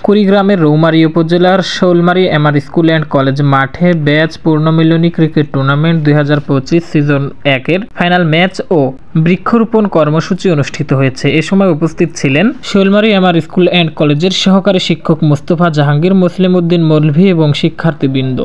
কুড়িগ্রামের রৌমারী উপজেলার Sholmari MR school and college মাঠে ব্যাচ পূর্ণমিলনী ক্রিকেট টুর্নামেন্ট 2025 সিজন 1-এর ফাইনাল ম্যাচ ও বৃক্ষরোপণ কর্মসূচি অনুষ্ঠিত হয়েছে। এ সময় উপস্থিত ছিলেন শোলমারী এমআর স্কুল অ্যান্ড কলেজের সহকারী শিক্ষক মোস্তফা জাহাঙ্গীর, মুসলিম উদ্দিন মৌলভী এবং শিক্ষার্থীবৃন্দ।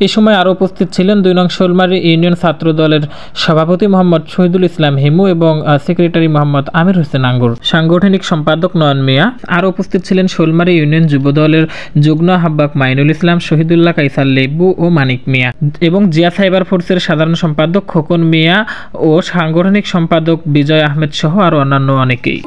এ সময় আরও উপস্থিত ছিলেন 2 নং শোলমারী ইউনিয়ন ছাত্র দলের সভাপতি মোহাম্মদ শহীদুল ইসলাম হিমু এবং সেক্রেটারি মোহাম্মদ আমির হোসেন আঙ্গুর, সাংগঠনিক সম্পাদক নয়ন মিয়া। আরও উপস্থিত ছিলেন শোলমারী ইউনিয়ন যুব দলের যুগ্ম আহ্বায়ক মাইনুল ইসলাম, শহীদুল্লাহ কাইসার লেবু ও মানিক মিয়া এবং জিয়া সাইবার ফোর্সের সাধারণ সম্পাদক খোকন মিয়া ও সাংগঠনিক সম্পাদক বিজয় আহমেদ সহ আরও অন্যান্য অনেকেই।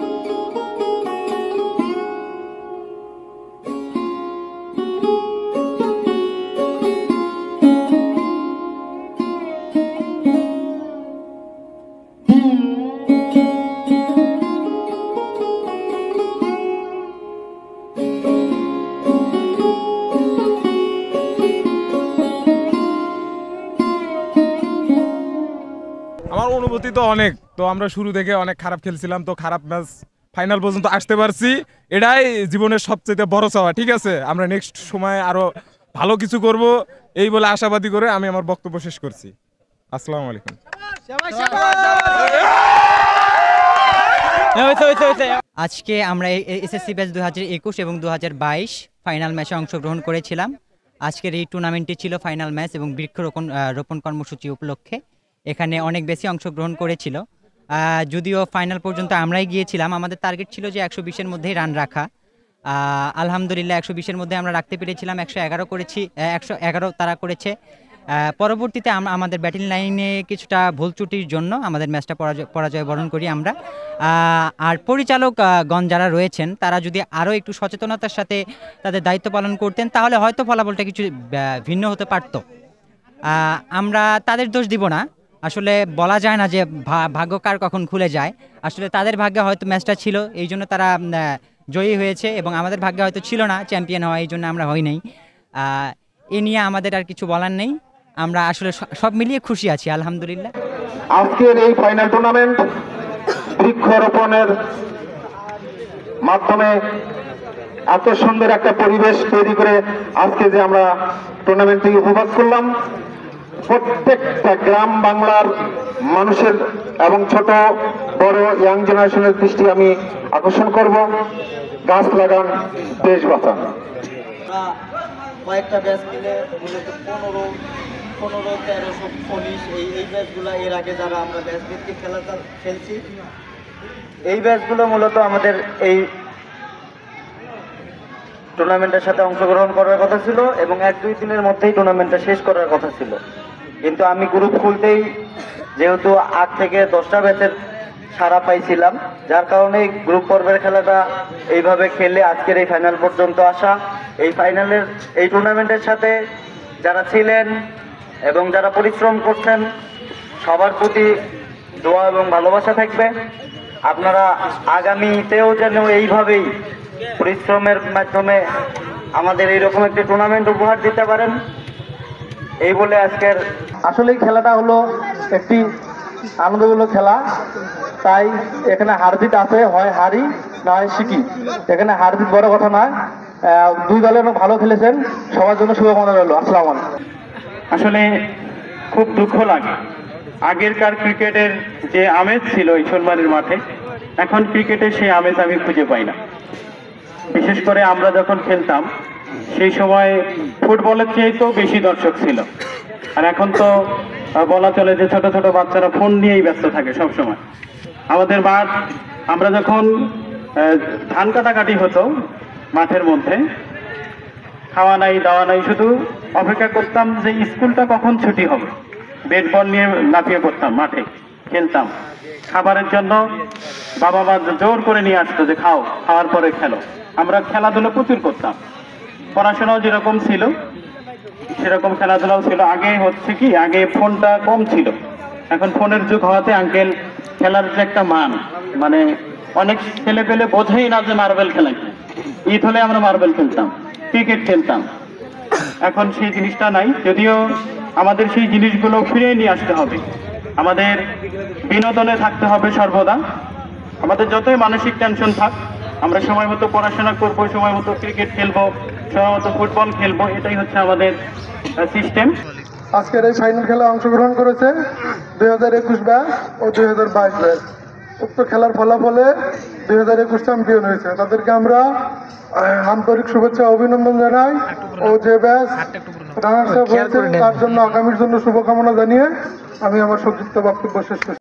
আমার অনুভূতি তো অনেক, তো আমরা শুরু থেকে অনেক খারাপ খেলছিলাম, তো খারাপ ম্যাচ ফাইনাল পর্যন্ত আসতে পারছি, এটাই জীবনের সবচেয়ে বড় চাওয়া। ঠিক আছে, আমরা নেক্সট সময় আরো ভালো কিছু করব এই বলে আশাবাদী করে আমি আমার বক্তব্য শেষ করছি। আসসালামু আলাইকুম। আজকে আমরা এসএসসি ব্যাচ 2021 এবং 2022 ফাইনাল ম্যাচে অংশগ্রহণ করেছিলাম। আজকের এই টুর্নামেন্টটি ছিল ফাইনাল ম্যাচ এবং বৃক্ষরোপণ কর্মসূচি উপলক্ষে। এখানে অনেক বেশি অংশগ্রহণ করেছিল, যদিও ফাইনাল পর্যন্ত আমরাই গিয়েছিলাম। আমাদের টার্গেট ছিল যে 120-এর মধ্যেই রান রাখা। আলহামদুলিল্লাহ 120-এর মধ্যে আমরা রাখতে পেরেছিলাম। 111 করেছি, 111 তারা করেছে। পরবর্তীতে আমাদের ব্যাটিং লাইনে কিছুটা ভুল ত্রুটির জন্য আমাদের ম্যাচটা পরাজয় বরণ করি আমরা। আর পরিচালকগণ যারা রয়েছেন তারা যদি আরও একটু সচেতনতার সাথে তাদের দায়িত্ব পালন করতেন তাহলে হয়তো ফলাফলটা কিছু ভিন্ন হতে পারত। আমরা তাদের দোষ দিব না, আসলে বলা যায় না যে ভাগ্য কার কখন খুলে যায়। আসলে তাদের ভাগ্যে হয়তো ম্যাচটা ছিল, এই জন্য তারা জয়ী হয়েছে, এবং আমাদের ভাগ্যে হয়তো ছিল না চ্যাম্পিয়ন হওয়া, এই জন্য আমরা হই নাই। এ নিয়ে আমাদের আর কিছু বলার নেই। আমরা আসলে সব মিলিয়ে খুশি আছি আলহামদুলিল্লাহ। আজকের এই ফাইনাল টুর্নামেন্ট বৃক্ষরোপণের মাধ্যমে এত সুন্দর একটা পরিবেশ তৈরি করে আজকে যে আমরা টুর্নামেন্টটি উপভোগ করলাম, প্রত্যেকটা গ্রাম বাংলার মানুষের এবং ছোট বড় ইয়াং জেনারেশনের দৃষ্টি আমি আকর্ষণ করব। গাছ লাগান, দেশ বাঁচান। কয়েকটা ব্যাচ মিলে মূলত 15, 13, 19 এই ব্যাচগুলো এর আগে যারা আমরা ব্যাচ ভিত্তিক খেলাটা খেলছি, এই ব্যাচগুলো মূলত আমাদের এই টুর্নামেন্টের সাথে অংশগ্রহণ করার কথা ছিল এবং 1-2 দিনের মধ্যেই টুর্নামেন্টটা শেষ করার কথা ছিল। কিন্তু আমি গ্রুপ খুলতেই যেহেতু 8 থেকে 10টা ব্যাচের সারা পাইছিলাম, যার কারণে গ্রুপ পর্বের খেলাটা এইভাবে খেলে আজকের এই ফাইনাল পর্যন্ত আসা। এই টুর্নামেন্টের সাথে যারা ছিলেন এবং যারা পরিশ্রম করছেন সবার প্রতি দোয়া এবং ভালোবাসা থাকবে। আপনারা আগামীতেও যেন এইভাবেই পরিশ্রমের মাধ্যমে আমাদের এইরকম একটি টুর্নামেন্ট উপহার দিতে পারেন, এই বলে আজকের আসলে খেলাটা হলো একটি আনন্দমূলক খেলা, তাই এখানে হারজিত আছে, হয় হারি না হয় শিখি। এখানে হারজিত বড় কথা নয়। 2 দলে ভালো খেলেছেন, সবার জন্য শুভকামনা রইল। আসসালামু আলাইকুম। আসলে খুব দুঃখ লাগে, আগেরকার ক্রিকেটের যে আমেজ ছিল এই শোলমারীর মাঠে, এখন ক্রিকেটের সেই আমেজ আমি খুঁজে পাই না। বিশেষ করে আমরা যখন খেলতাম সেই সময় ফুটবলের চেয়েও বেশি দর্শক ছিল, আর এখন তো বলা চলে যে ছোট ছোট বাচ্চারা ফোন নিয়েই ব্যস্ত থাকে সব সময়। আমাদের মাঠ, আমরা যখন ধান কাটাকাটি হতো মাঠের মধ্যে, খাওয়া নাই দাওয়া নাই, শুধু অপেক্ষা করতাম যে স্কুলটা কখন ছুটি হবে। ব্যাট বল নিয়ে লাফিয়ে পড়তাম, মাঠে খেলতাম। খাবারের জন্য বাবা মা জোর করে নিয়ে আসতো যে খাওয়ার পরে খেলো। আমরা খেলাধুলো প্রচুর করতাম, পড়াশোনাও যেরকম ছিল সেরকম খেলাধুলাও ছিল। আগে হচ্ছে কি, আগে ফোনটা কম ছিল, এখন ফোনের যুগ হওয়াতে আঙ্কেল খেলার যে একটা মান, মানে অনেক ছেলে পেলে বোঝেই না যে মার্বেল খেলা কি। ঈদ হলে আমরা মার্বেল খেলতাম, ক্রিকেট খেলতাম, এখন সেই জিনিসটা নাই। যদিও আমাদের সেই জিনিসগুলো ফিরিয়ে নিয়ে আসতে হবে, আমাদের বিনোদনে থাকতে হবে সর্বদা। আমাদের যতই মানসিক টেনশন থাক, আমরা সময় মতো পড়াশোনা করব, সময় মতো ক্রিকেট খেলবো, সময় মতো ফুটবল খেলবো, এটাই হচ্ছে আমাদের সিস্টেম। আজকের এই ফাইনাল খেলায় অংশগ্রহণ করেছে 2021 ব্যাচ ও 2022 ব্যাচ। উক্ত খেলার ফলাফলে 2021 চ্যাম্পিয়ন হয়েছে। তাদেরকে আমরা আন্তরিক শুভেচ্ছা অভিনন্দন জানাই ও যে ব্যাচ রানার্স আপ হয়েছে তার জন্য আগামীর জন্য শুভকামনা জানিয়ে আমি আমার সংক্ষিপ্ত বক্তব্য শেষ করছি।